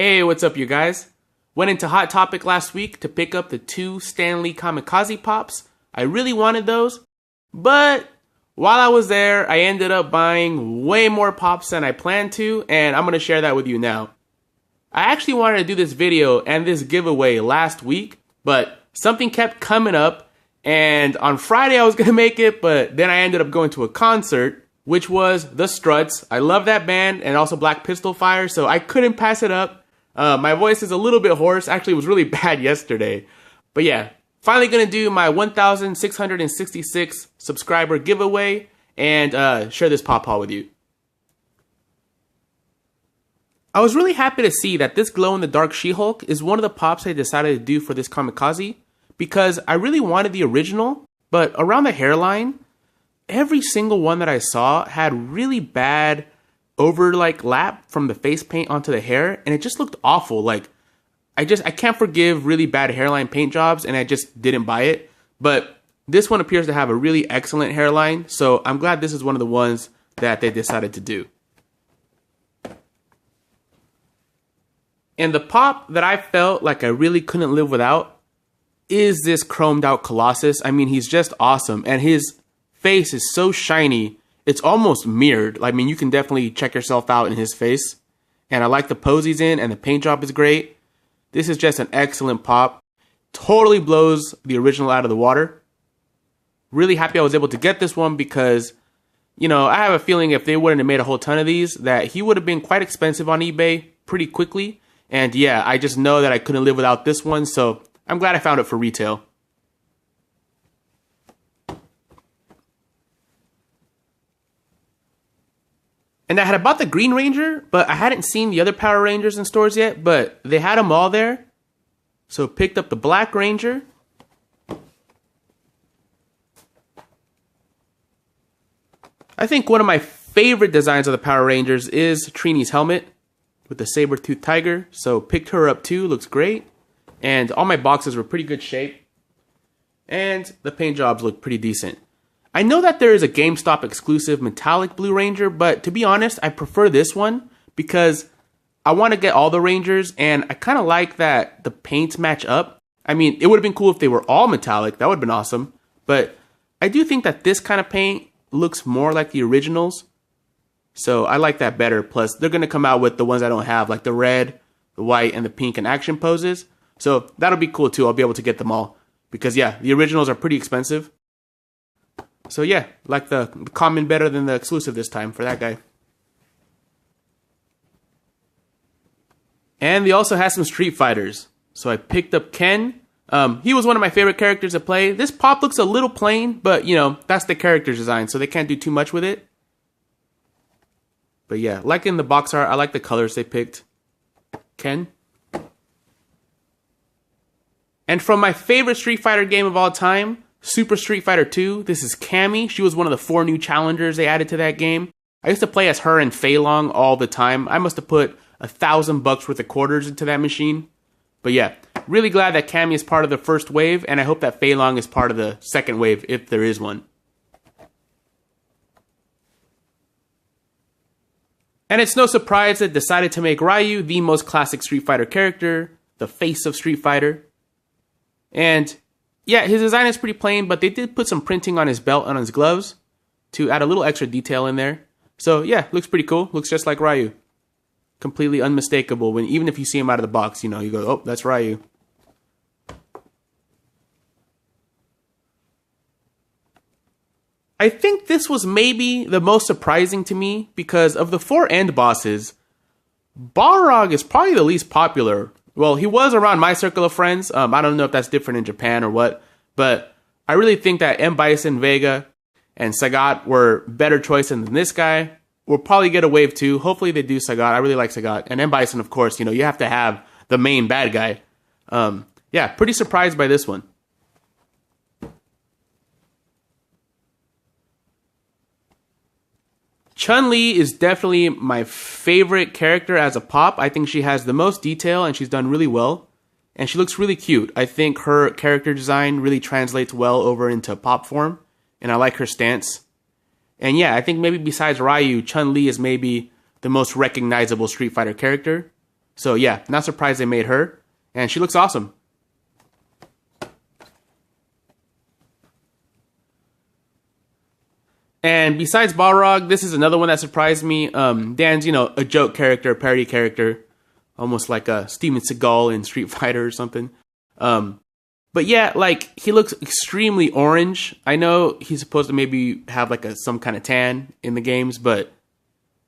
Hey, what's up, you guys? Went into Hot Topic last week to pick up the 2 Stanley Kamikaze Pops. I really wanted those, but while I was there, I ended up buying way more Pops than I planned to, and I'm going to share that with you now. I actually wanted to do this video and this giveaway last week, but something kept coming up, and on Friday I was going to make it, but then I ended up going to a concert, which was The Struts. I love that band, and also Black Pistol Fire, so I couldn't pass it up. My voice is a little bit hoarse. Actually, it was really bad yesterday. But yeah, finally gonna do my 1,666 subscriber giveaway and share this pop haul with you. I was really happy to see that this glow-in-the-dark She-Hulk is one of the pops I decided to do for this Kamikaze because I really wanted the original, but around the hairline, every single one that I saw had really bad lap from the face paint onto the hair, and it just looked awful. I can't forgive really bad hairline paint jobs, and I just didn't buy it. But this one appears to have a really excellent hairline, so I'm glad this is one of the ones that they decided to do. And the pop that I felt like I really couldn't live without is this chromed out Colossus. I mean, he's just awesome, and his face is so shiny. It's almost mirrored. I mean, you can definitely check yourself out in his face. And I like the pose he's in, and the paint job is great. This is just an excellent pop. Totally blows the original out of the water. Really happy I was able to get this one because, you know, I have a feeling if they wouldn't have made a whole ton of these, that he would have been quite expensive on eBay pretty quickly. And yeah, I just know that I couldn't live without this one, so I'm glad I found it for retail. And I had bought the Green Ranger, but I hadn't seen the other Power Rangers in stores yet, but they had them all there. So picked up the Black Ranger. I think one of my favorite designs of the Power Rangers is Trini's helmet with the saber-toothed tiger. So picked her up too, looks great. And all my boxes were pretty good shape. And the paint jobs look pretty decent. I know that there is a GameStop exclusive metallic Blue Ranger, but to be honest, I prefer this one because I want to get all the Rangers, and I kind of like that the paints match up. I mean, it would have been cool if they were all metallic. That would have been awesome. But I do think that this kind of paint looks more like the originals. So I like that better. Plus, they're going to come out with the ones I don't have, like the red, the white, and the pink and action poses. So that'll be cool too. I'll be able to get them all. Because yeah, the originals are pretty expensive. So yeah, like the common better than the exclusive this time for that guy. And they also had some Street Fighters. So I picked up Ken. He was one of my favorite characters to play. This pop looks a little plain, but you know, that's the character design, so they can't do too much with it. But yeah, like in the box art, I like the colors they picked. Ken. And from my favorite Street Fighter game of all time, Super Street Fighter 2, this is Cammy. She was one of the 4 new challengers they added to that game. I used to play as her and Fei Long all the time. I must have put $1,000 worth of quarters into that machine. But yeah, really glad that Cammy is part of the first wave, and I hope that Fei Long is part of the second wave, if there is one. And it's no surprise that decided to make Ryu the most classic Street Fighter character, the face of Street Fighter. And yeah, his design is pretty plain, but they did put some printing on his belt and on his gloves to add a little extra detail in there. So yeah, looks pretty cool. Looks just like Ryu. Completely unmistakable. Even if you see him out of the box, you know, you go, oh, that's Ryu. I think this was maybe the most surprising to me because of the 4 end bosses, Balrog is probably the least popular. Well, he was around my circle of friends. I don't know if that's different in Japan or what, but I really think that M. Bison, Vega, and Sagat were better choices than this guy. We'll probably get a wave 2. Hopefully they do Sagat. I really like Sagat. And M. Bison, of course, you know, you have to have the main bad guy. Yeah, pretty surprised by this one. Chun-Li is definitely my favorite character as a pop. I think she has the most detail and she's done really well. And she looks really cute. I think her character design really translates well over into pop form. And I like her stance. And yeah, I think maybe besides Ryu, Chun-Li is maybe the most recognizable Street Fighter character. So yeah, not surprised they made her. And she looks awesome. And besides Balrog, this is another one that surprised me. Dan's, a joke character, a parody character. Almost like a Steven Seagal in Street Fighter or something. But yeah, like, he looks extremely orange. I know he's supposed to maybe have like some kind of tan in the games, but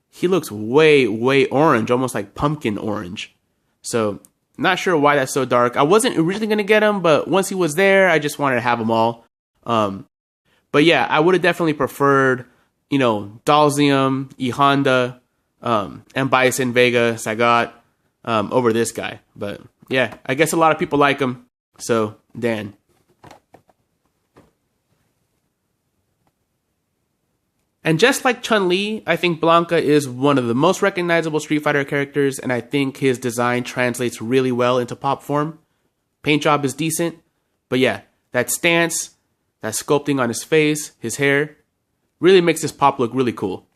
he looks way, way orange, almost like pumpkin orange. So, not sure why that's so dark. I wasn't originally going to get him, but once he was there, I just wanted to have them all. But yeah, I would have definitely preferred, Dalzium, E Honda, M. Bison, Vega, Sagat, over this guy. But yeah, I guess a lot of people like him. So, Dan. And just like Chun-Li, I think Blanka is one of the most recognizable Street Fighter characters, and I think his design translates really well into pop form. Paint job is decent, but yeah, that stance, that sculpting on his face, his hair, really makes this pop look really cool.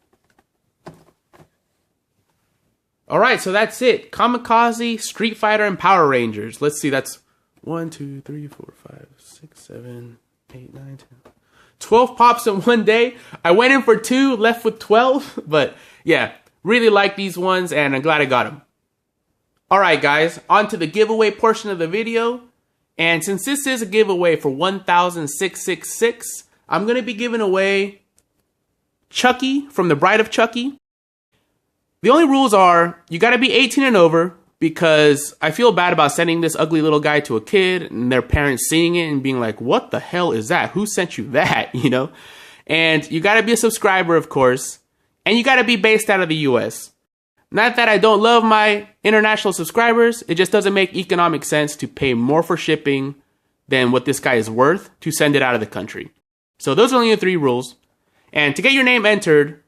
Alright, so that's it. Kamikaze, Street Fighter, and Power Rangers. Let's see, that's 1, 2, 3, 4, 5, 6, 7, 8, 9, 10. 12 pops in one day. I went in for 2, left with 12. But yeah, really like these ones, and I'm glad I got them. Alright guys, on to the giveaway portion of the video. And since this is a giveaway for 1,666, I'm going to be giving away Chucky from The Bride of Chucky. The only rules are, you got to be 18 and over, because I feel bad about sending this ugly little guy to a kid and their parents seeing it and being like, what the hell is that? Who sent you that? And you got to be a subscriber, of course, and you got to be based out of the US. Not that I don't love my international subscribers, it just doesn't make economic sense to pay more for shipping than what this guy is worth to send it out of the country. So those are only the 3 rules. And to get your name entered,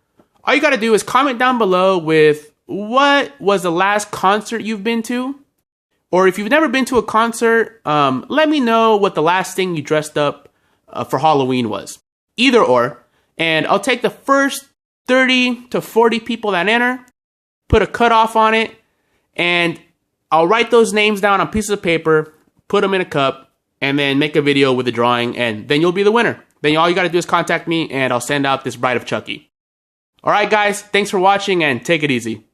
all you got to do is comment down below with what was the last concert you've been to? Or if you've never been to a concert, let me know what the last thing you dressed up for Halloween was. Either or. And I'll take the first 30 to 40 people that enter, put a cutoff on it, and I'll write those names down on pieces of paper, put them in a cup, and then make a video with the drawing, and then you'll be the winner. Then all you got to do is contact me, and I'll send out this Bride of Chucky. Alright guys, thanks for watching, and take it easy.